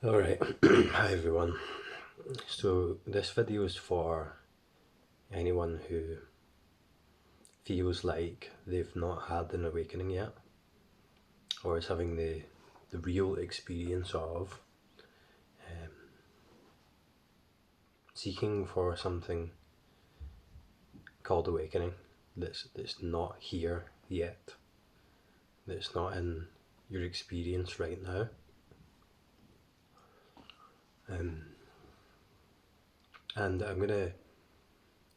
Alright, hi everyone. So this video is for anyone who feels like they've not had an awakening yet, or is having the real experience of seeking for something called awakening that's not here yet, that's not in your experience right now. And I'm going to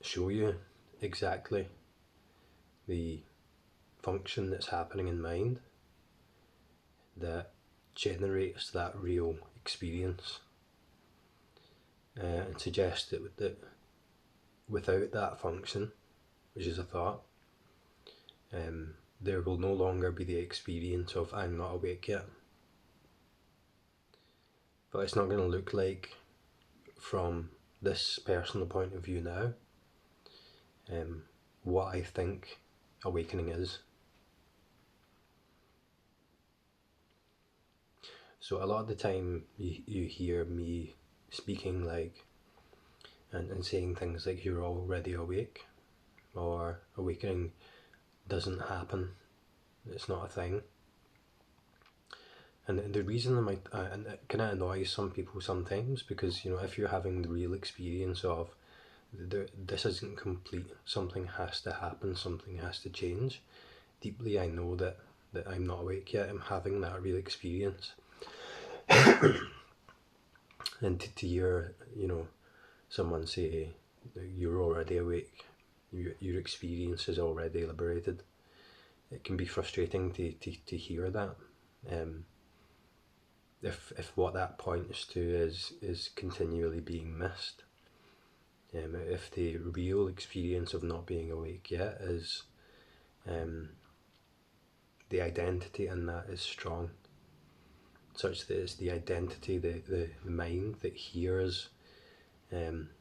show you exactly the function that's happening in mind that generates that real experience, and suggest that without that function, which is a thought, there will no longer be the experience of I'm not awake yet. But it's not going to look like, from this personal point of view now, what I think awakening is. So a lot of the time you hear me speaking like and saying things like you're already awake, or awakening doesn't happen, it's not a thing. And the reason and it kind of annoys some people sometimes, because if you're having the real experience of this isn't complete, something has to happen, something has to change. Deeply I know that I'm not awake yet, I'm having that real experience. And to hear someone say you're already awake, your experience is already liberated, it can be frustrating to hear that. If what that points to is continually being missed, if the real experience of not being awake yet is the identity in that is strong, such that it's the identity, the mind that hears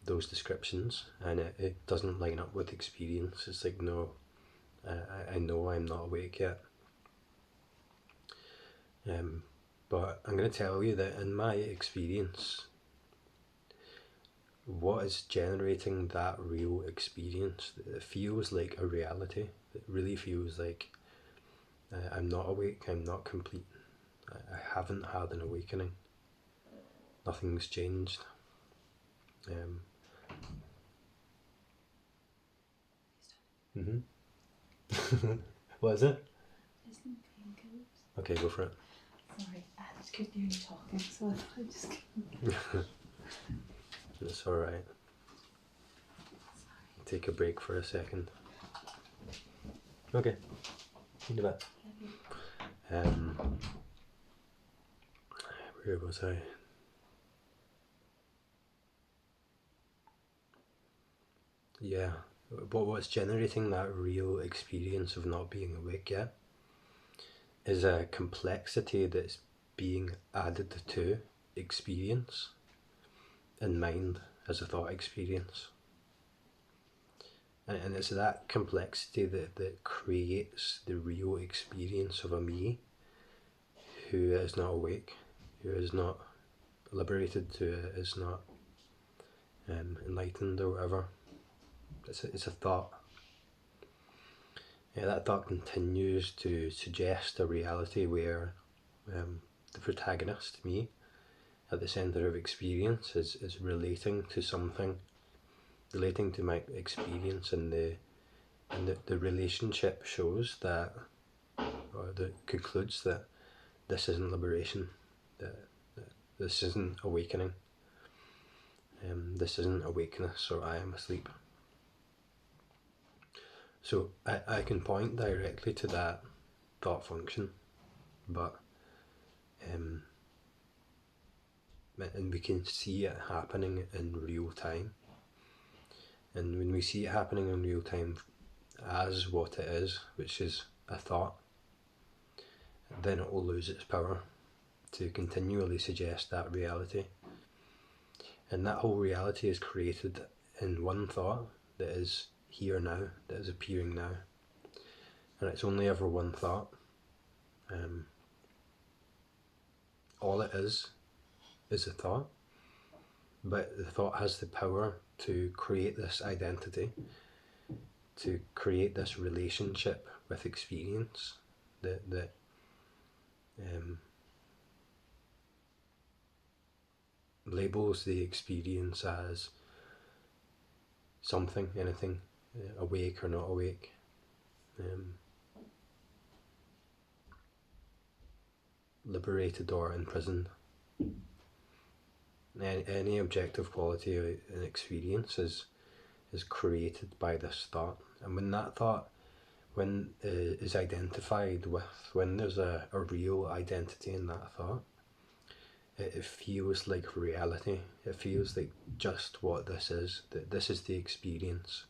those descriptions, and it doesn't line up with experience. It's like, no, I know I'm not awake yet. But I'm going to tell you that in my experience, what is generating that real experience, it feels like a reality, it really feels like I'm not awake, I'm not complete, I haven't had an awakening, nothing's changed. What is it? Isn't painkillers? Okay, go for it. Sorry, I just couldn't hear you talking, so I just couldn't. It's alright. Take a break for a second. Okay, in a bit. Where was I? Yeah, but what's generating that real experience of not being awake yet is a complexity that's being added to experience in mind as a thought experience. And it's that complexity that creates the real experience of a me who is not awake, who is not liberated, who is not enlightened or whatever. It's a thought. Yeah, that thought continues to suggest a reality where the protagonist, me, at the centre of experience, is relating to something, relating to my experience, and the relationship shows that, or that concludes that this isn't liberation, that this isn't awakening, this isn't awakeness, or I am asleep. So I can point directly to that thought function, but and we can see it happening in real time. And when we see it happening in real time as what it is, which is a thought, then it will lose its power to continually suggest that reality. And that whole reality is created in one thought that is here now, that is appearing now. And it's only ever one thought. All it is is a thought, but the thought has the power to create this identity, to create this relationship with experience that labels the experience as something, anything, awake or not awake. Liberated or imprisoned. Any objective quality in experience is created by this thought, and when that thought, is identified with, when there's a real identity in that thought, it feels like reality. It feels like just what this is, that this is the experience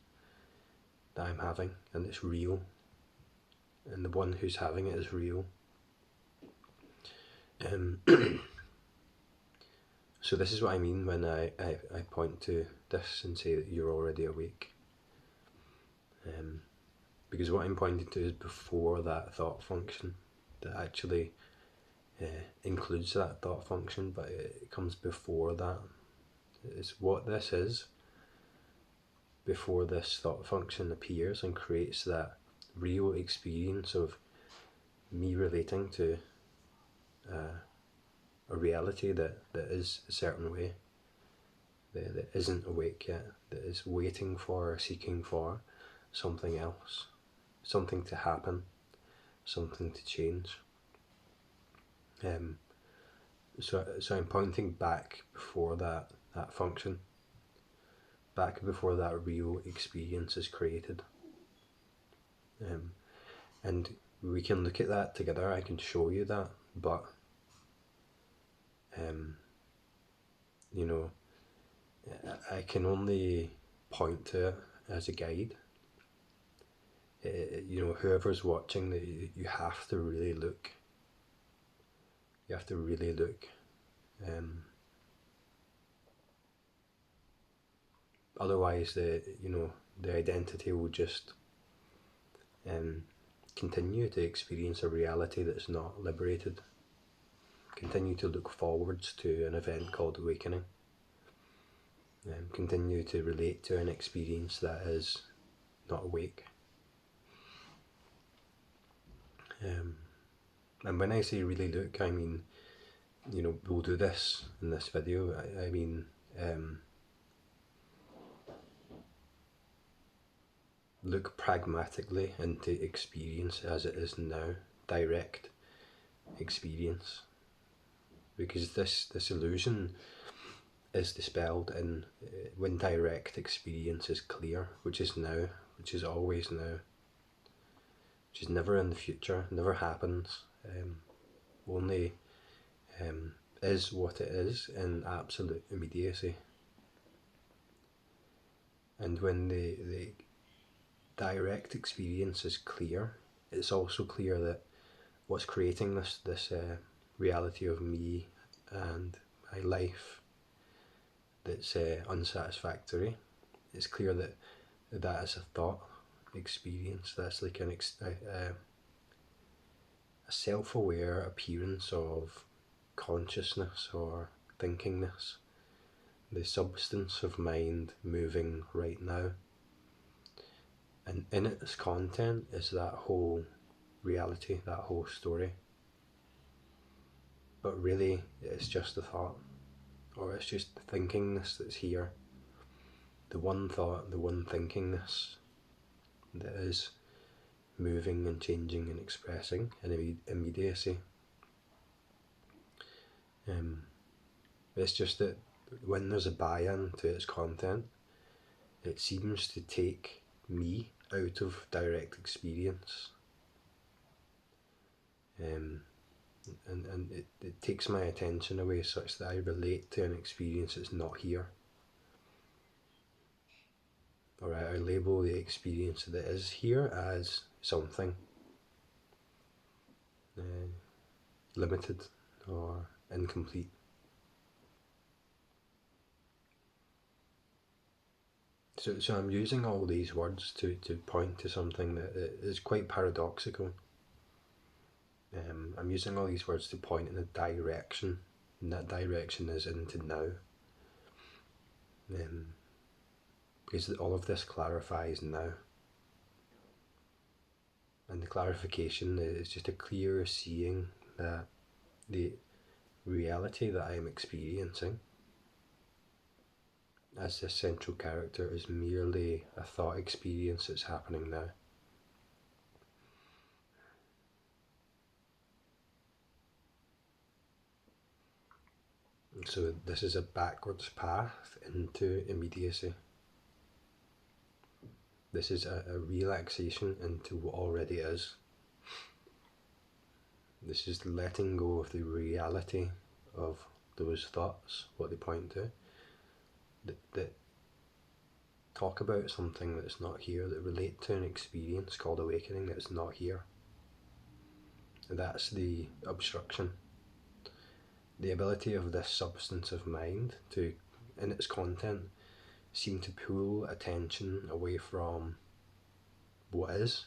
that I'm having, and it's real, and the one who's having it is real. So this is what I mean when I point to this and say that you're already awake. Because what I'm pointing to is before that thought function that actually includes that thought function, but it comes before that. It's what this is before this thought function appears and creates that real experience of me relating to a reality that is a certain way, that isn't awake yet, that is waiting for or seeking for something else, something to happen, something to change. So I'm pointing back before that function, back before that real experience is created. And we can look at that together. I can show you that, but I can only point to it as a guide. Whoever's watching, you have to really look. You have to really look. Otherwise, the identity will just continue to experience a reality that's not liberated. Continue to look forwards to an event called awakening. Continue to relate to an experience that is not awake. And when I say really look, I mean, we'll do this in this video. I mean, look pragmatically into experience as it is now, direct experience. Because this illusion is dispelled when direct experience is clear, which is now, which is always now, which is never in the future, never happens, only is what it is in absolute immediacy. And when the direct experience is clear, it's also clear that what's creating this reality of me and my life that's unsatisfactory, it's clear that is a thought experience. That's like a self-aware appearance of consciousness or thinkingness, the substance of mind moving right now. And in its content is that whole reality, that whole story. But really, it's just a thought, or it's just the thinkingness that's here. The one thought, the one thinkingness that is moving and changing and expressing in immediacy. It's just that when there's a buy-in to its content, it seems to take me out of direct experience. And it takes my attention away such that I relate to an experience that's not here. Or I label the experience that is here as something limited or incomplete. So I'm using all these words to point to something that is quite paradoxical. I'm using all these words to point in a direction And that direction is into now. Because all of this clarifies now. And the clarification is just a clear seeing that the reality that I am experiencing as this central character is merely a thought experience that's happening now. So this is a backwards path into immediacy. This is a relaxation into what already is. This is letting go of the reality of those thoughts, what they point to, that talk about something that's not here, that relate to an experience called awakening that's not here. And that's the obstruction. The ability of this substance of mind to, in its content, seem to pull attention away from what is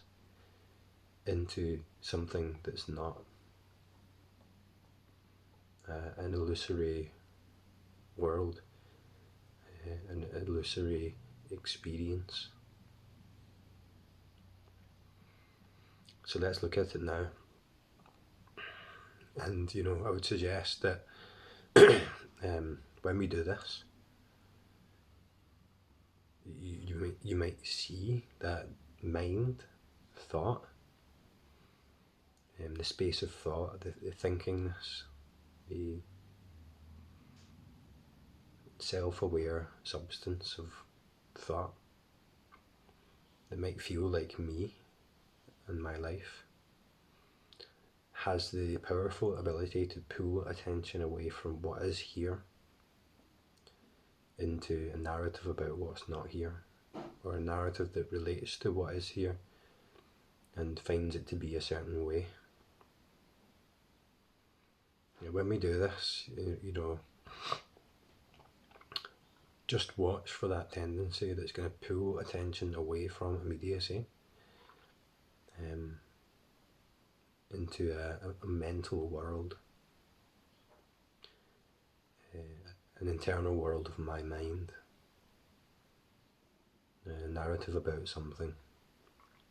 into something that's not. An illusory world, an illusory experience. So let's look at it now. And I would suggest that when we do this, you might see that mind, thought, the space of thought, the thinkingness, the self-aware substance of thought that might feel like me and my life, has the powerful ability to pull attention away from what is here into a narrative about what's not here, or a narrative that relates to what is here and finds it to be a certain way. When we do this, just watch for that tendency that's going to pull attention away from immediacy into a mental world, an internal world of my mind, a narrative about something,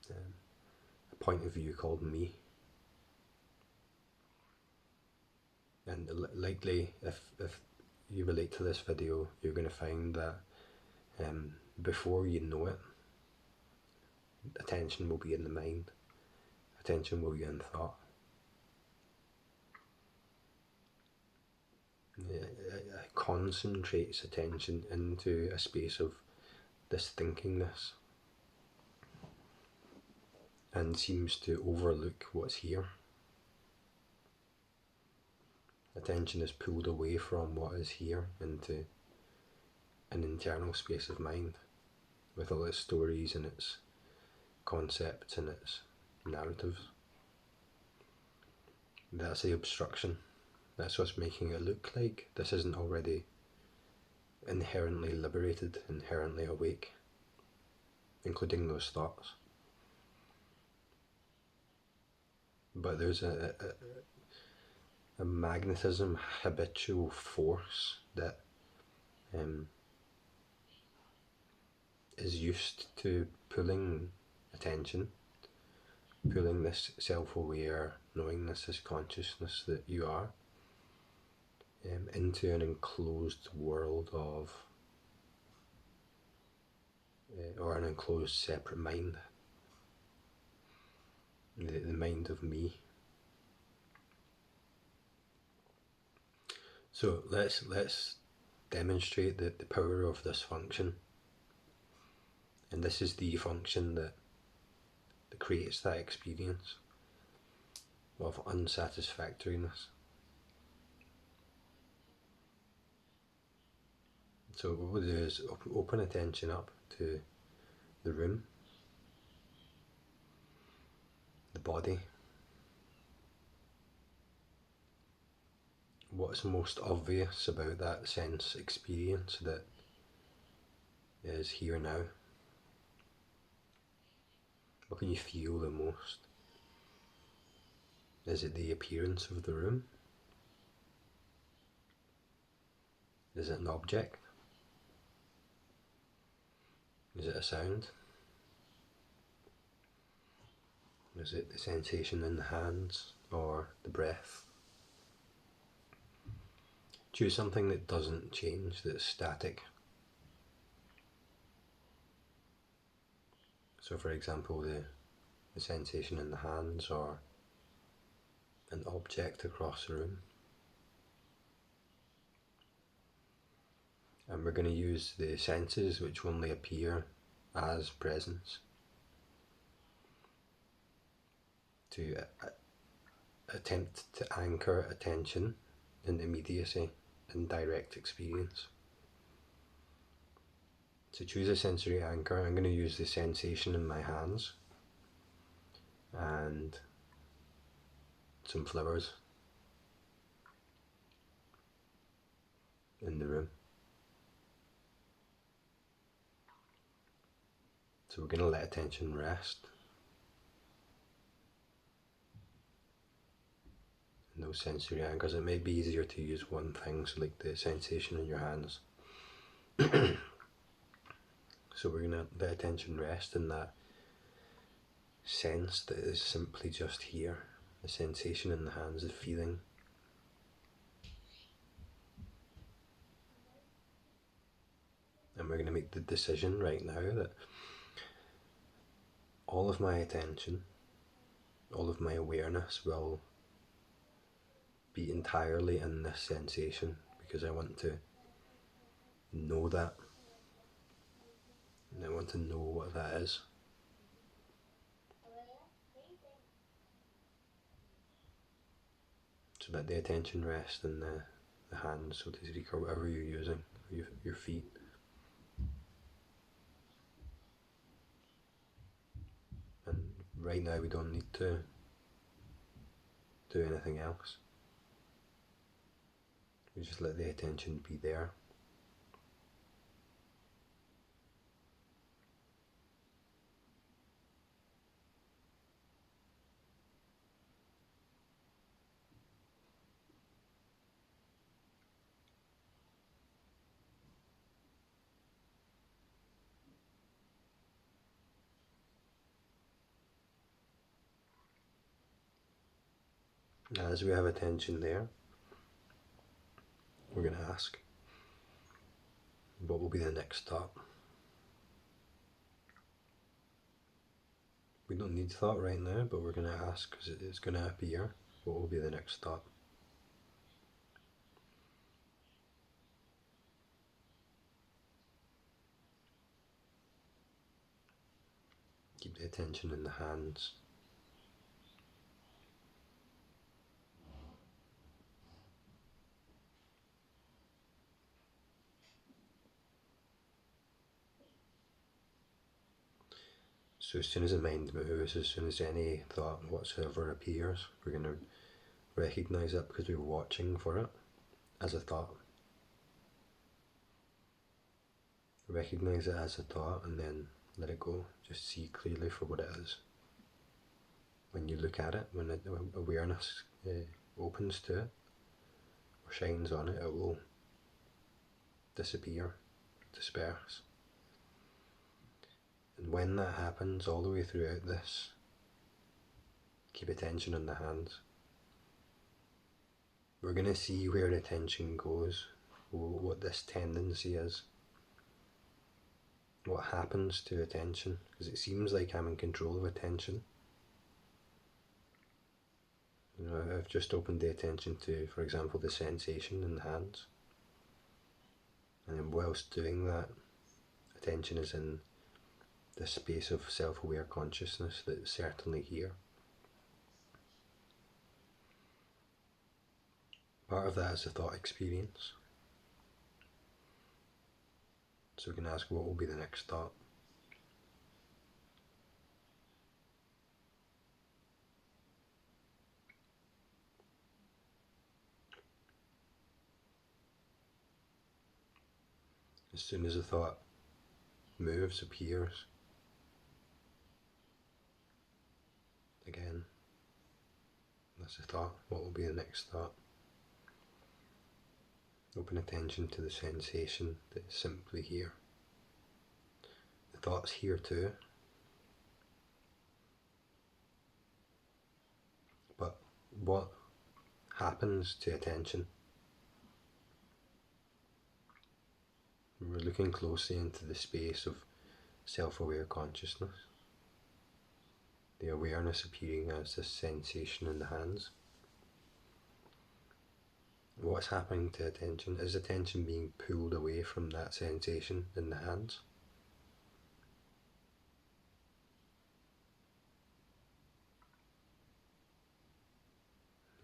a point of view called me. And likely, if you relate to this video, you're going to find that before you know it, attention will be in the mind, attention will be in thought. It concentrates attention into a space of this thinkingness and seems to overlook what's here. Attention is pulled away from what is here into an internal space of mind with all its stories and its concepts and its narratives. That's the obstruction. That's what's making it look like this isn't already inherently liberated, inherently awake, including those thoughts. But there's a magnetism, habitual force that is used to pulling attention, pulling this self-aware knowingness, this consciousness that you are, into an enclosed world of, or an enclosed separate mind, the mind of me. So let's demonstrate the power of this function. And this is the function that creates that experience of unsatisfactoriness. So what we'll do is open attention up to the room, the body. What's most obvious about that sense experience that is here now? What can you feel the most? Is it the appearance of the room? Is it an object? Is it a sound? Is it the sensation in the hands or the breath? Choose something that doesn't change, that's static. So for example, the sensation in the hands or an object across the room. And we're going to use the senses which only appear as presence to attempt to anchor attention in immediacy and direct experience. To choose a sensory anchor, I'm going to use the sensation in my hands and some flowers in the room. So we're going to let attention rest in those sensory anchors. It may be easier to use one thing, so like the sensation in your hands. So we're going to let attention rest in that sense that is simply just here. The sensation in the hands, the feeling. And we're going to make the decision right now that all of my attention, all of my awareness will be entirely in this sensation, because I want to know that. And I want to know what that is. So let the attention rest in the hands, so to speak, or whatever you're using, your feet. And right now we don't need to do anything else. We just let the attention be there. As we have attention there, we're going to ask, what will be the next thought? We don't need thought right now, but we're going to ask because it's going to appear. What will be the next thought? Keep the attention in the hands. So as soon as the mind moves, as soon as any thought whatsoever appears, we're going to recognize it because we're watching for it as a thought. Recognize it as a thought and then let it go. Just see clearly for what it is. When you look at it, when awareness opens to it or shines on it, it will disappear, disperse. And when that happens, all the way throughout this, keep attention in the hands. We're going to see where attention goes, what this tendency is, what happens to attention, because it seems like I'm in control of attention. You know, I've just opened the attention to, for example, the sensation in the hands. And then whilst doing that, attention is in this space of self-aware consciousness that's certainly here. Part of that is a thought experience. So we can ask, what will be the next thought? As soon as a thought moves, appears, again, that's a thought. What will be the next thought? Open attention to the sensation that is simply here. The thought's here too, but what happens to attention? We're looking closely into the space of self-aware consciousness, the awareness appearing as this sensation in the hands. What's happening to attention? Is attention being pulled away from that sensation in the hands?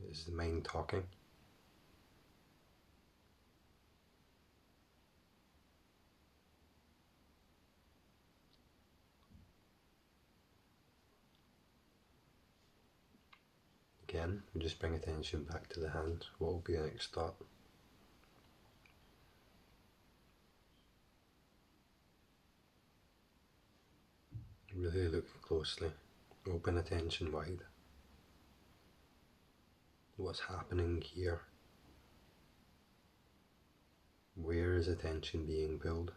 Is the mind talking? Again, we just bring attention back to the hands. What will be the next thought? Really look closely. Open attention wide. What's happening here? Where is attention being pulled?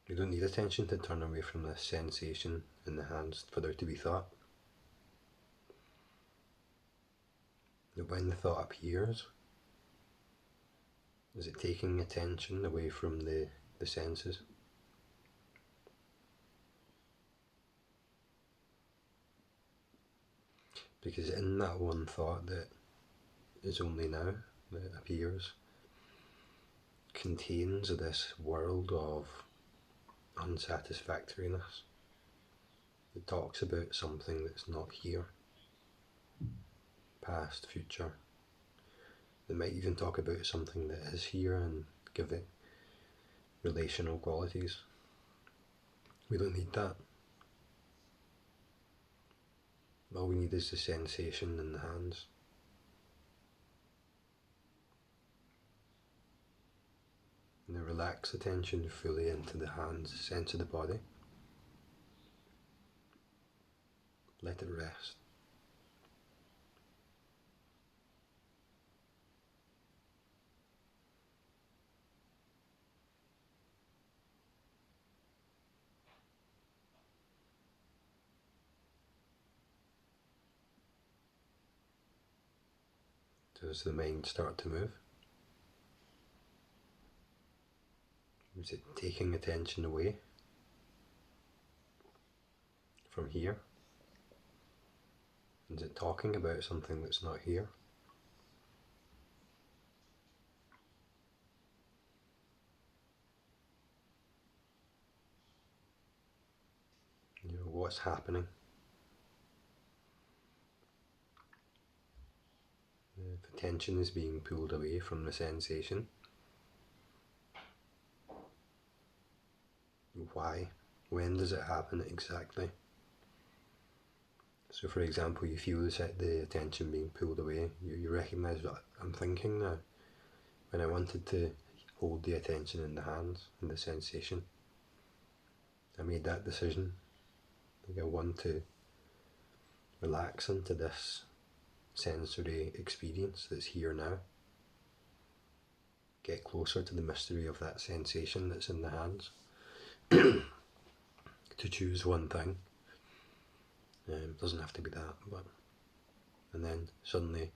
You don't need attention to turn away from this sensation in the hands for there to be thought. But when the thought appears, is it taking attention away from the senses? Because in that one thought that is only now, that appears, contains this world of unsatisfactoriness. It talks about something that's not here, past, future. It might even talk about something that is here and give it relational qualities. We don't need that. All we need is the sensation in the hands. And then relax attention fully into the hands, sense of the body. Let it rest. Does the mind start to move? Is it taking attention away from here? Is it talking about something that's not here? What's happening? If attention is being pulled away from the sensation, why? When does it happen exactly? So for example, you feel the attention being pulled away, you recognise what I'm thinking now. When I wanted to hold the attention in the hands and the sensation, I made that decision. I want to relax into this sensory experience that's here now. Get closer to the mystery of that sensation that's in the hands. To choose one thing. Doesn't have to be that, but and then suddenly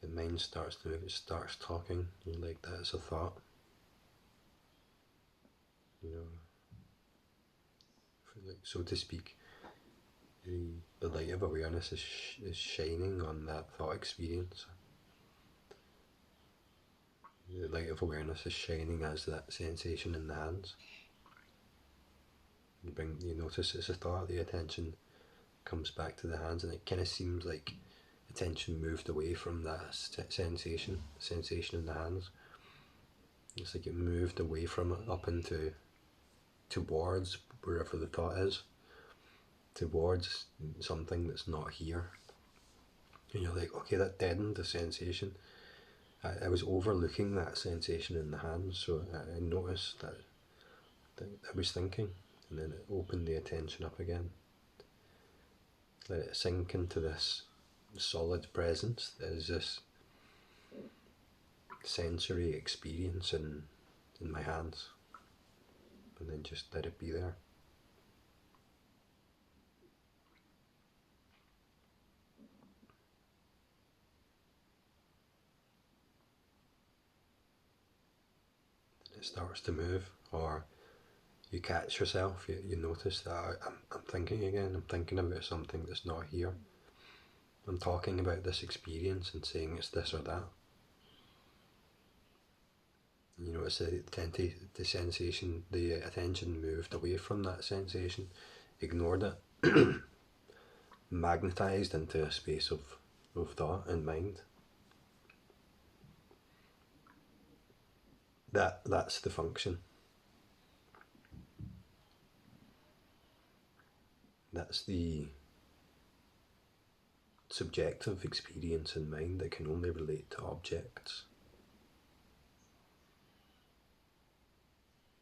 the mind starts to move, it starts talking, you're like, that's a thought. Like, so to speak, the light of awareness is shining on that thought experience. The light of awareness is shining as that sensation in the hands. You notice it's a thought, the attention comes back to the hands, and it kind of seems like attention moved away from that sensation in the hands. It's like it moved away from it up into towards wherever the thought is, towards something that's not here. And you're like, okay, that deadened the sensation. I was overlooking that sensation in the hands, so I noticed that I was thinking, and then it opened the attention up again. let it sink into this solid presence that is this sensory experience in my hands, and then just let it be there. It starts to move, or you catch yourself, you notice that I'm thinking again, I'm thinking about something that's not here. I'm talking about this experience and saying it's this or that. You know, it's the sensation, the attention moved away from that sensation, ignored it, magnetized into a space of thought and mind. That's the function. That's the subjective experience in mind that can only relate to objects.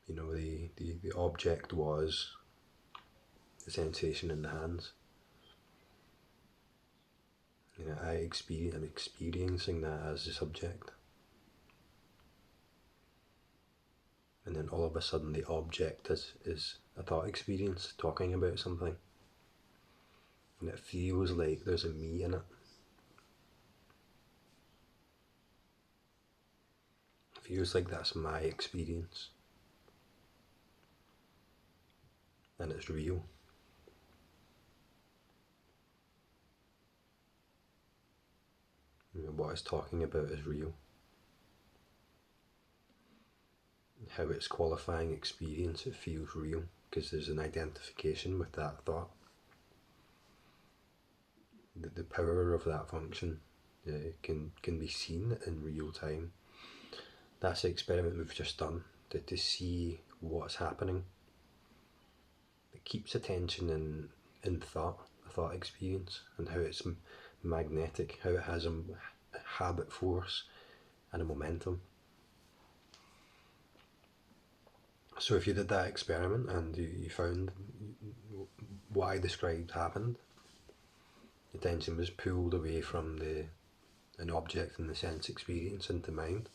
You know, the object was the sensation in the hands. You know, I'm experiencing that as the subject. And then all of a sudden the object is a thought experience talking about something. And it feels like there's a me in it. It feels like that's my experience. And it's real. You know, what it's talking about is real. How it's qualifying experience, it feels real because there's an identification with that thought. The power of that function can be seen in real time. That's the experiment we've just done, to see what's happening. It keeps attention in thought, a thought experience, and how it's magnetic, how it has a habit force and a momentum. So if you did that experiment and you found what I described happened, attention was pulled away from an object in the sense experience into mind.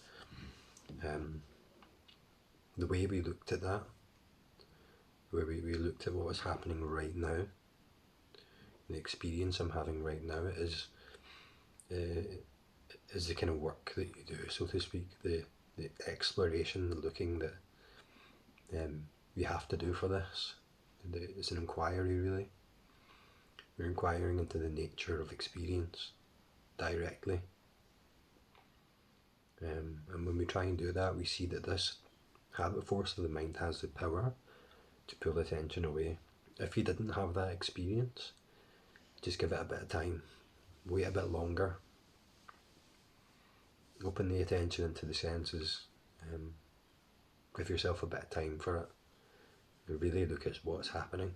The way we looked at that, where we looked at what was happening right now, the experience I'm having right now is the kind of work that you do, so to speak, the exploration, the looking that we have to do for this. It's an inquiry, really. We're inquiring into the nature of experience directly. And when we try and do that, we see that this habit force of the mind has the power to pull attention away. If you didn't have that experience, just give it a bit of time. Wait a bit longer. Open the attention into the senses. Give yourself a bit of time for it. And really look at what's happening.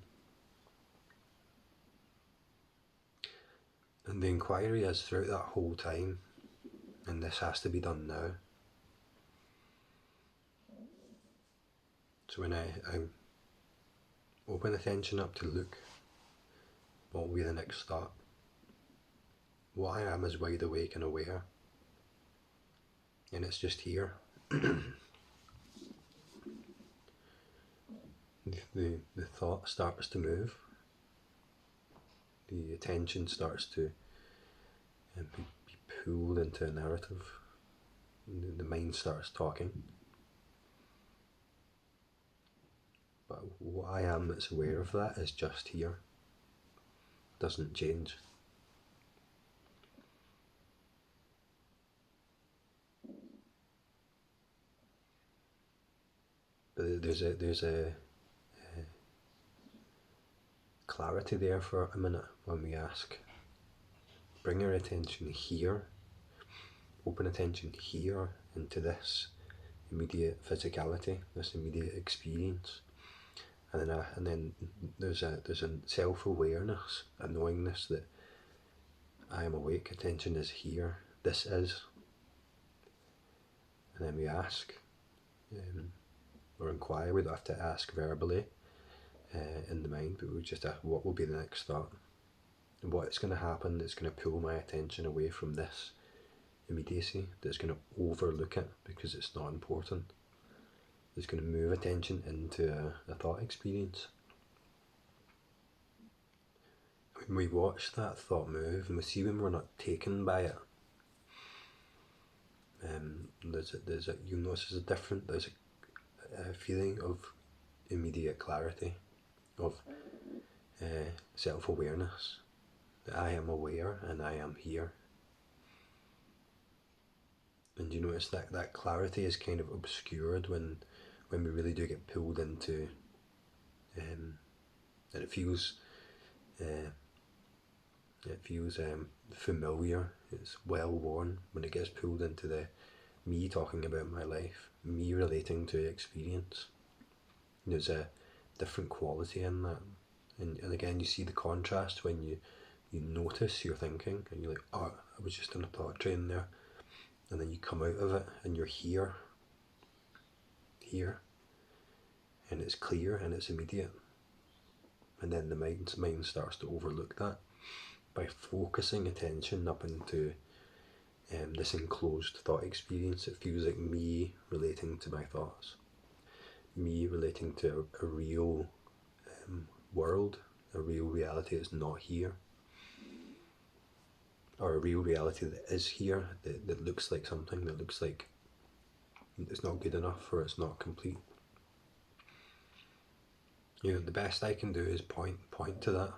And the inquiry is throughout that whole time, and this has to be done now. So when I open attention up to look, what will be the next thought? What I am is wide awake and aware, and it's just here. The thought starts to move, the attention starts to be pulled into a narrative, the mind starts talking. But what I am that's aware of that is just here, doesn't change. But there's a clarity there for a minute when we ask, bring your attention here, open attention here into this immediate physicality, this immediate experience, and then there's a self-awareness, a knowingness that I am awake, attention is here, this is, and then we ask or inquire. We don't have to ask verbally in the mind, but we just ask what will be the next thought, what's going to happen that's going to pull my attention away from this immediacy, that's going to overlook it because it's not important, that's going to move attention into a thought experience. When we watch that thought move and we see when we're not taken by it, you'll notice there's a feeling of immediate clarity, of self-awareness, that I am aware and I am here. And you notice that clarity is kind of obscured when we really do get pulled into, and it feels familiar, it's well worn when it gets pulled into the me talking about my life, me relating to experience. There's a different quality in that. And again, you see the contrast when you notice your thinking and you're like, oh, I was just in a thought train there. And then you come out of it and you're here. And it's clear and it's immediate. And then the mind starts to overlook that by focusing attention up into this enclosed thought experience. It feels like me relating to my thoughts, me relating to a real world, a real reality that's not here, or a real reality that is here, that looks like something, that looks like it's not good enough or it's not complete. The best I can do is point to that,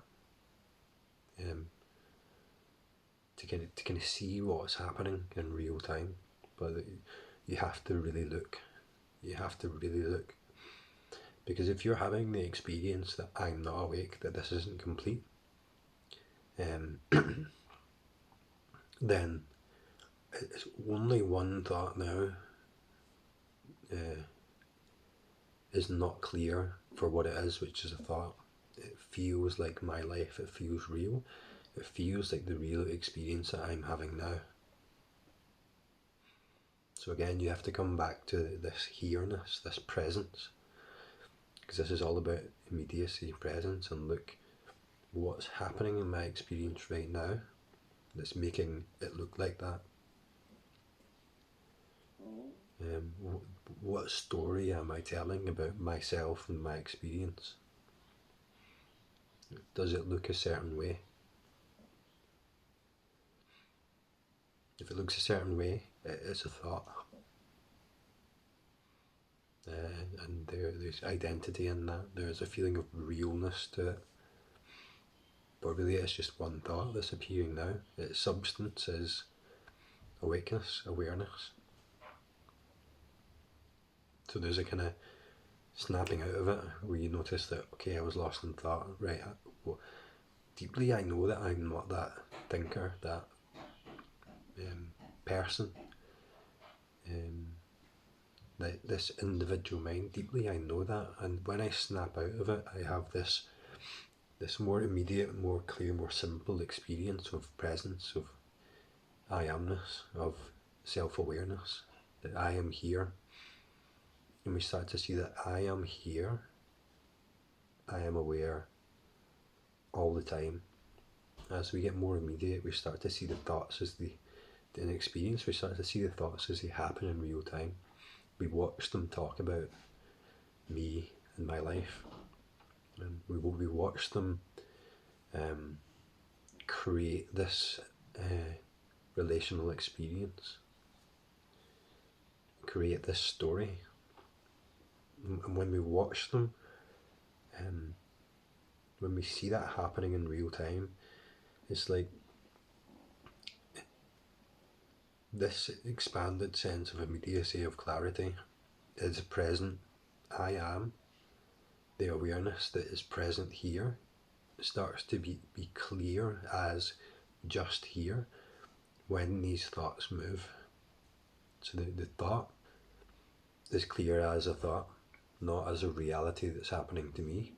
to kind of see what's happening in real time. But you have to really look. Because if you're having the experience that I'm not awake, that this isn't complete, then it's only one thought now is not clear for what it is, which is a thought. It feels like my life, it feels real, it feels like the real experience that I'm having now. So again, you have to come back to this here-ness, this presence, because this is all about immediacy, presence, and look, what's happening in my experience right now that's making it look like that. What story am I telling about myself and my experience? Does it look a certain way? If it looks a certain way, it's a thought. And there's identity in that. There's a feeling of realness to it. But really it's just one thought that's appearing now. Its substance is awakeness, awareness. So there's a kind of snapping out of it where you notice that, okay, I was lost in thought, right, well, deeply I know that I'm not that thinker, that person, this individual mind, deeply I know that, and when I snap out of it, I have this more immediate, more clear, more simple experience of presence, of I amness, of self-awareness, that I am here. And we start to see that I am here, I am aware all the time. As we get more immediate, we start to see the thoughts as in experience, we start to see the thoughts as they happen in real time. We watch them talk about me and my life. And we watch them create this relational experience, create this story. And when we watch them, when we see that happening in real time, it's like this expanded sense of immediacy, of clarity, is present. I am the awareness that is present here, starts to be clear as just here when these thoughts move. So the thought is clear as a thought, not as a reality that's happening to me,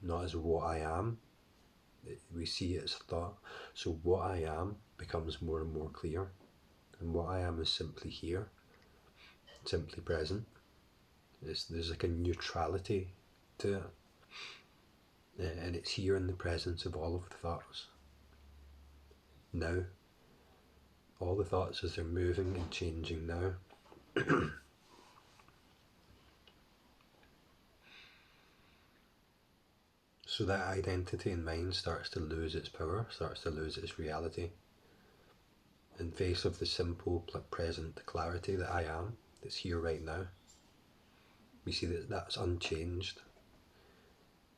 not as what I am. We see it as a thought. So what I am becomes more and more clear, and what I am is simply here, simply present. There's like a neutrality to it. and it's here in the presence of all of the thoughts. Now, all the thoughts as they're moving and changing now. So that identity in mind starts to lose its power, starts to lose its reality. In face of the simple present clarity that I am, that's here right now, we see that that's unchanged.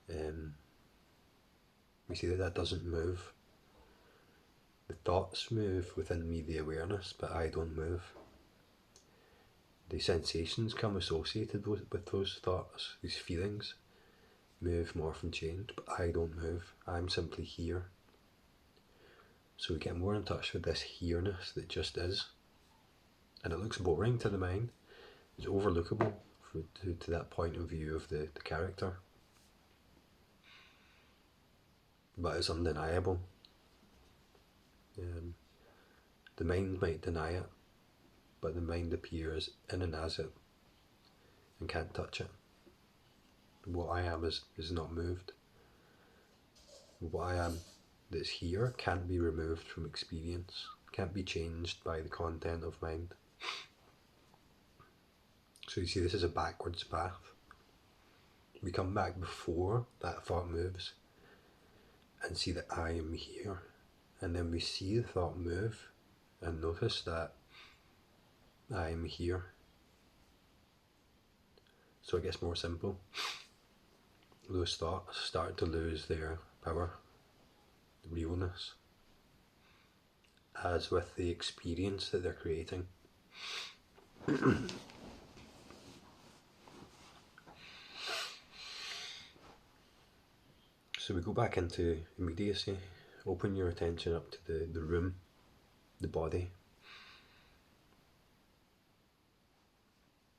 We see that that doesn't move. The thoughts move within me, the awareness, but I don't move. The sensations come associated with those thoughts, these feelings, move, morph and change, but I don't move. I'm simply here. So we get more in touch with this here-ness that just is. And it looks boring to the mind. It's overlookable to that point of view of the character. But it's undeniable. The mind might deny it, but the mind appears in and as it and can't touch it. What I am is not moved. What I am that's here can't be removed from experience, can't be changed by the content of mind. So you see, this is a backwards path. We come back before that thought moves and see that I am here. And then we see the thought move and notice that I am here. So it gets more simple. Those thoughts start to lose their power, realness, as with the experience that they're creating. So we go back into immediacy. Open your attention up to the room, the body.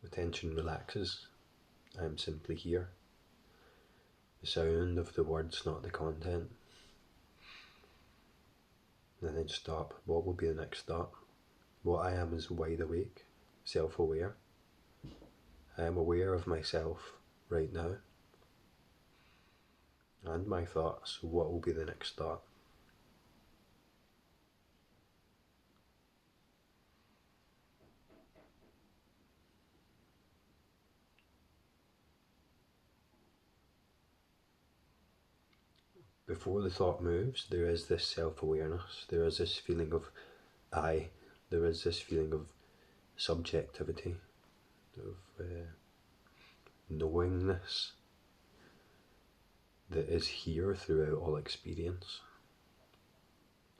Attention relaxes. I am simply here. The sound of the words, not the content. And then stop. What will be the next thought? What I am is wide awake, self-aware. I am aware of myself right now. And my thoughts. What will be the next thought? Before the thought moves, there is this self-awareness. There is this feeling of I. There is this feeling of subjectivity, of knowingness that is here throughout all experience.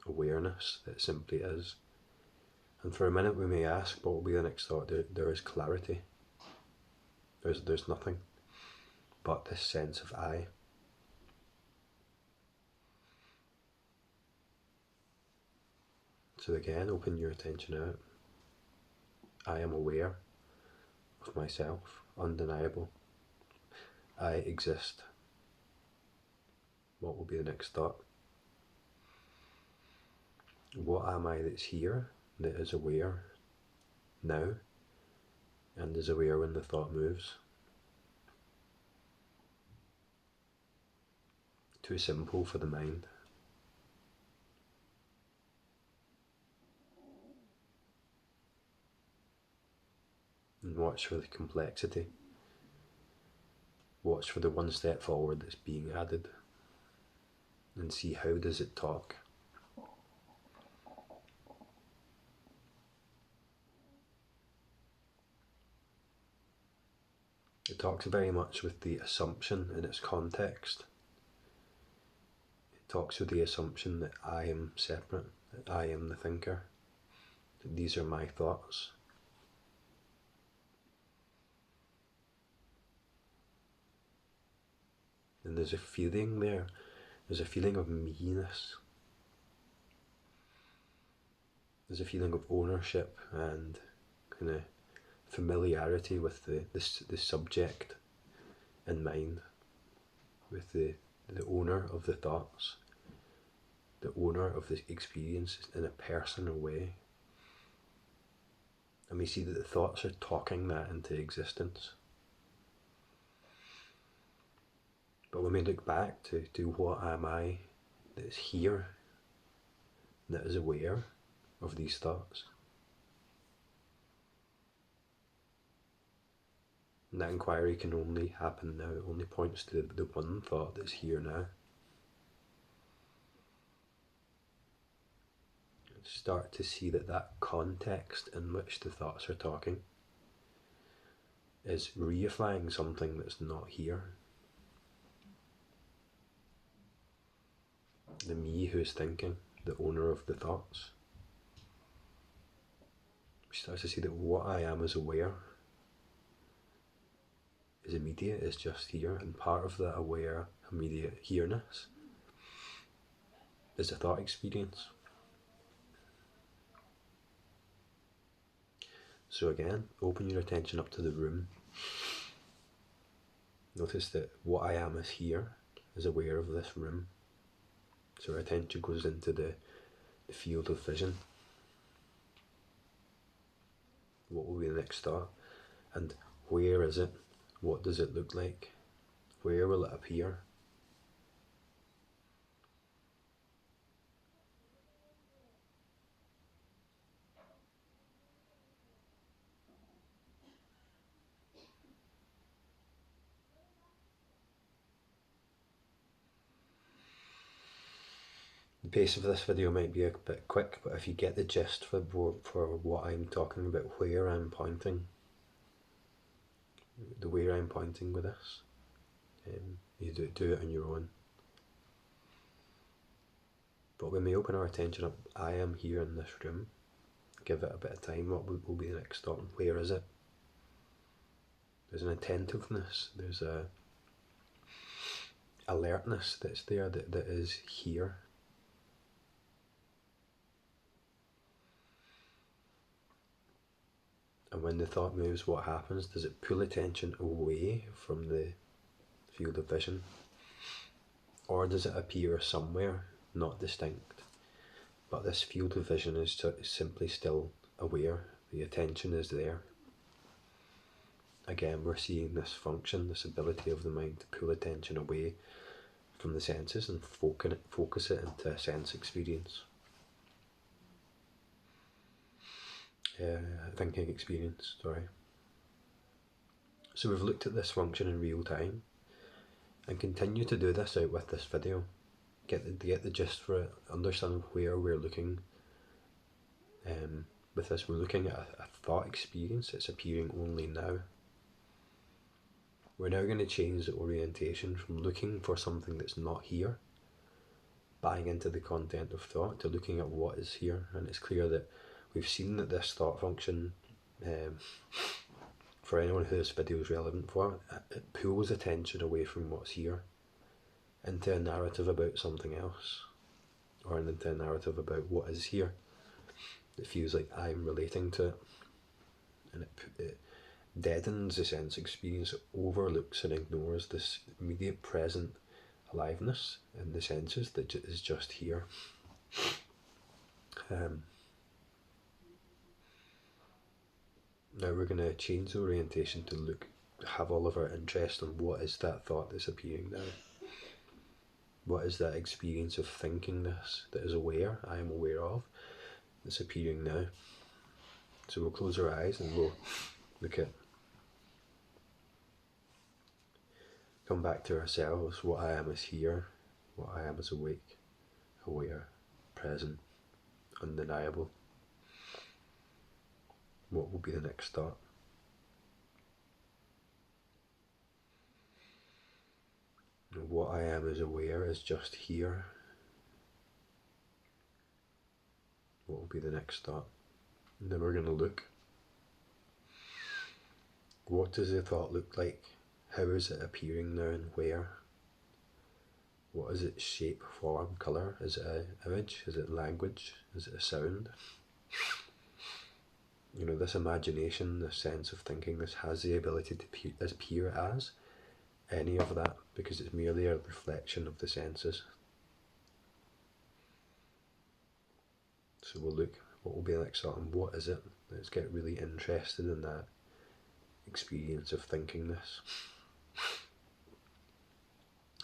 Awareness that simply is. And for a minute we may ask, what will be the next thought? There is clarity. There's nothing but this sense of I. So again, open your attention out. I am aware of myself, undeniable. I exist. What will be the next thought? What am I that's here, that is aware now, and is aware when the thought moves? Too simple for the mind. And watch for the complexity. Watch for the one step forward that's being added. And see, how does it talk? It talks very much with the assumption in its context. It talks with the assumption that I am separate, that I am the thinker, that these are my thoughts. And there's a feeling there, there's a feeling of me-ness. There's a feeling of ownership and kind of familiarity with the subject in mind, with the owner of the thoughts, the owner of the experience in a personal way. And we see that the thoughts are talking that into existence. But when we look back to what am I that is here, that is aware of these thoughts, and that inquiry can only happen now. It only points to the one thought that's here now. Start to see that context in which the thoughts are talking is reifying something that's not here. The me who's thinking, the owner of the thoughts. We start to see that what I am is aware, is immediate, is just here, and part of that aware, immediate here-ness is a thought experience. So again, open your attention up to the room. Notice that what I am is here, is aware of this room. So our attention goes into the field of vision. What will be the next thought? And where is it? What does it look like? Where will it appear? The pace of this video might be a bit quick, but if you get the gist for what I'm talking about, where I'm pointing, the way I'm pointing with this, you do it on your own. But when we open our attention up, I am here in this room, give it a bit of time, what will be the next thought, and where is it? There's an attentiveness, there's a alertness that's there, that is here. And when the thought moves, what happens? Does it pull attention away from the field of vision? Or does it appear somewhere, not distinct? But this field of vision is simply still aware. The attention is there. Again, we're seeing this function, this ability of the mind to pull attention away from the senses and focus it into a sense experience. Thinking experience, sorry. So we've looked at this function in real time and continue to do this out with this video. Get the gist for it, understand where we're looking. With this, we're looking at a thought experience that's appearing only now. We're now going to change the orientation from looking for something that's not here, buying into the content of thought, to looking at what is here. And it's clear that we've seen that this thought function, for anyone who this video is relevant for, it pulls attention away from what's here into a narrative about something else, or into a narrative about what is here. It feels like I'm relating to it, and it deadens the sense experience. It overlooks and ignores this immediate present aliveness in the senses that is just here. Now we're going to change the orientation to have all of our interest on what is that thought that's appearing now. What is that experience of thinking this that is aware, I am aware of, that's appearing now. So we'll close our eyes and we'll come back to ourselves. What I am is here, what I am is awake, aware, present, undeniable. What will be the next thought? What I am is aware, is just here. What will be the next thought? And then we're going to look. What does the thought look like? How is it appearing now and where? What is its shape, form, colour? Is it an image? Is it language? Is it a sound? This imagination, this sense of thinking, this has the ability to appear as any of that, because it's merely a reflection of the senses. So we'll look, what will be the next thought, and what is it? Let's get really interested in that experience of thinking this.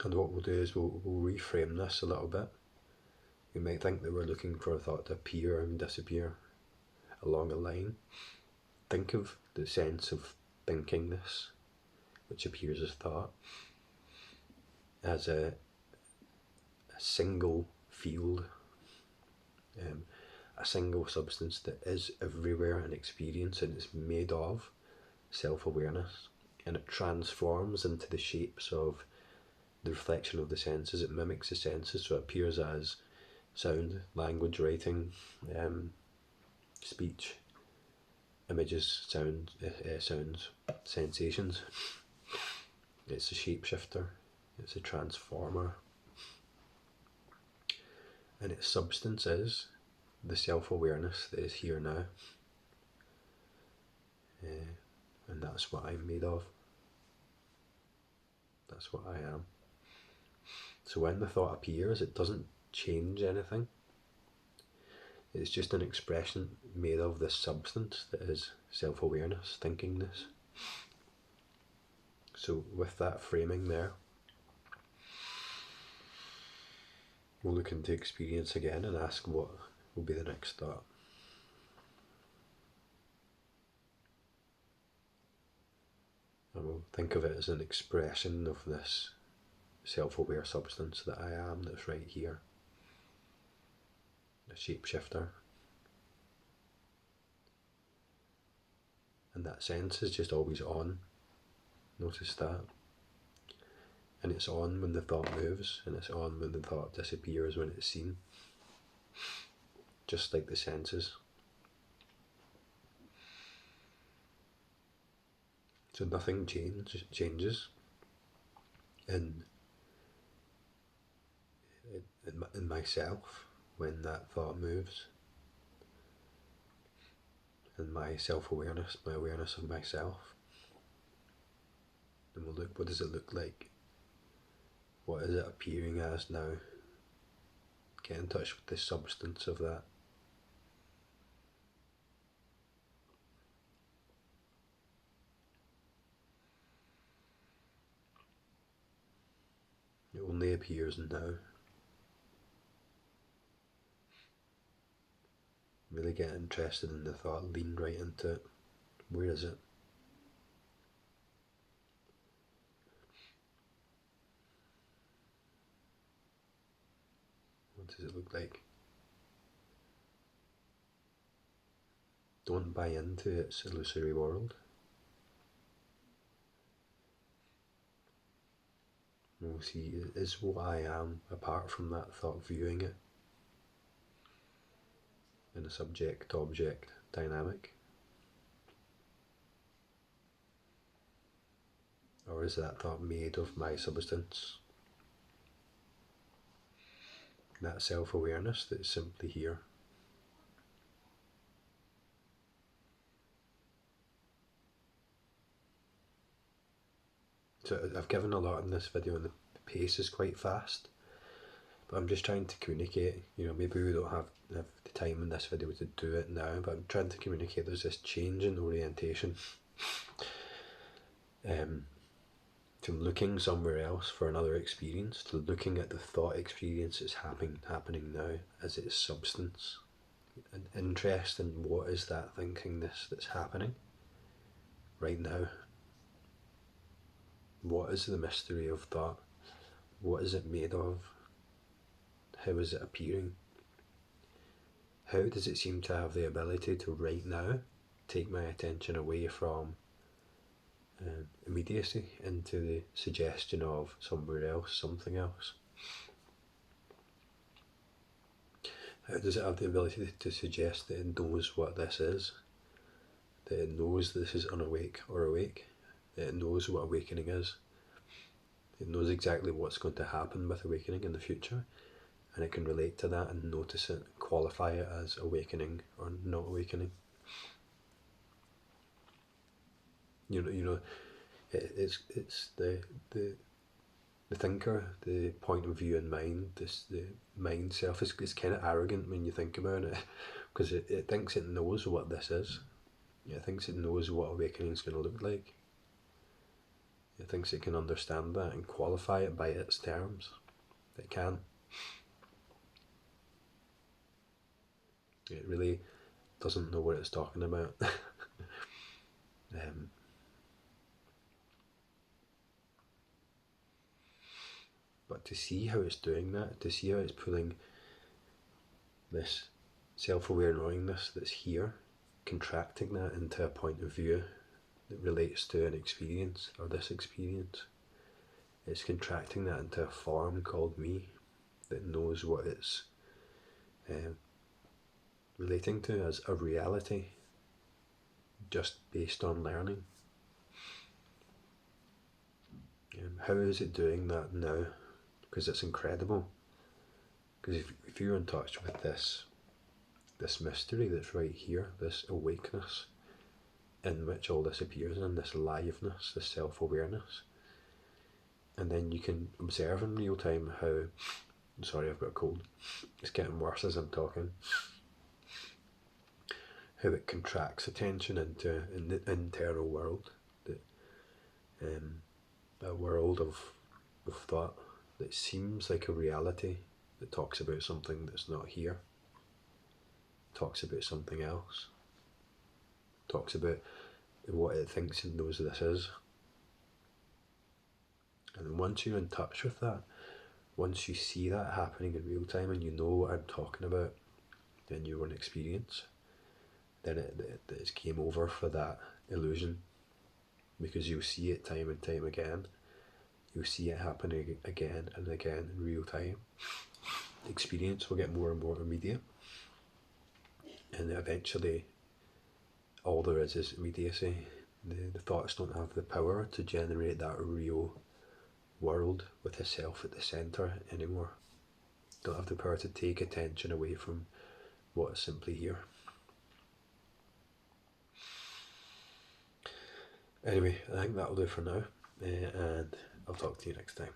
And what we'll do is we'll reframe this a little bit. We might think that we're looking for a thought to appear and disappear along a line. Think of the sense of thinking this, which appears as thought, as a single field, a single substance that is everywhere in experience, and it's made of self-awareness, and it transforms into the shapes of the reflection of the senses. It mimics the senses, so it appears as sound, language, writing, speech, images, sounds, sensations. It's a shapeshifter, it's a transformer, and its substance is the self-awareness that is here now. And that's what I'm made of. That's what I am. So when the thought appears, it doesn't change anything. It's just an expression made of this substance that is self-awareness, thinkingness. So with that framing there, we'll look into experience again and ask what will be the next thought. And we'll think of it as an expression of this self-aware substance that I am, that's right here. A shapeshifter. And that sense is just always on. Notice that. And it's on when the thought moves, and it's on when the thought disappears when it's seen. Just like the senses. So nothing changes in myself when that thought moves. And my self-awareness, my awareness of myself. And we'll look, what does it look like? What is it appearing as now? Get in touch with the substance of that. It only appears now. Really get interested in the thought, lean right into it. Where is it? What does it look like? Don't buy into its illusory world. We'll see, is what I am apart from that thought viewing it in a subject-object dynamic? Or is that thought made of my substance? That self-awareness that's simply here. So I've given a lot in this video and the pace is quite fast, but I'm just trying to communicate, maybe we don't have the time in this video to do it now, but I'm trying to communicate there's this change in orientation. To looking somewhere else for another experience, to looking at the thought experience that's happening now as its substance. An interest in what is that thinkingness that's happening right now. What is the mystery of thought? What is it made of? How is it appearing? How does it seem to have the ability to right now take my attention away from immediacy into the suggestion of somewhere else, something else? How does it have the ability to suggest that it knows what this is? That it knows this is unawake or awake? That it knows what awakening is? It knows exactly what's going to happen with awakening in the future, and it can relate to that and notice it, qualify it as awakening or not awakening. It's the thinker, the point of view in mind, the mind self is kind of arrogant when you think about it, because it thinks it knows what this is. It thinks it knows what awakening is going to look like. It thinks it can understand that and qualify it by its terms. It can't. It really doesn't know what it's talking about. um, but to see how it's doing that, to see how it's pulling this self-aware knowingness that's here, contracting that into a point of view that relates to an experience or this experience. It's contracting that into a form called me that knows what it's relating to as a reality just based on learning. How is it doing that now? Because it's incredible. Because if you're in touch with this mystery that's right here, this awakeness in which all this appears in, this liveness, this self-awareness, and then you can observe in real time how, sorry, I've got a cold, it's getting worse as I'm talking, how it contracts attention into an internal world, that a world of thought that seems like a reality, that talks about something that's not here, talks about something else, talks about what it thinks and knows this is. And once you're in touch with that, once you see that happening in real time and you know what I'm talking about in your own experience, then it's game over for that illusion, because you'll see it time and time again. You'll see it happening again and again in real time. The experience will get more and more immediate, and eventually all there is immediacy. The thoughts don't have the power to generate that real world with a self at the centre anymore. Don't have the power to take attention away from what's simply here. Anyway, I think that'll do for now, and I'll talk to you next time.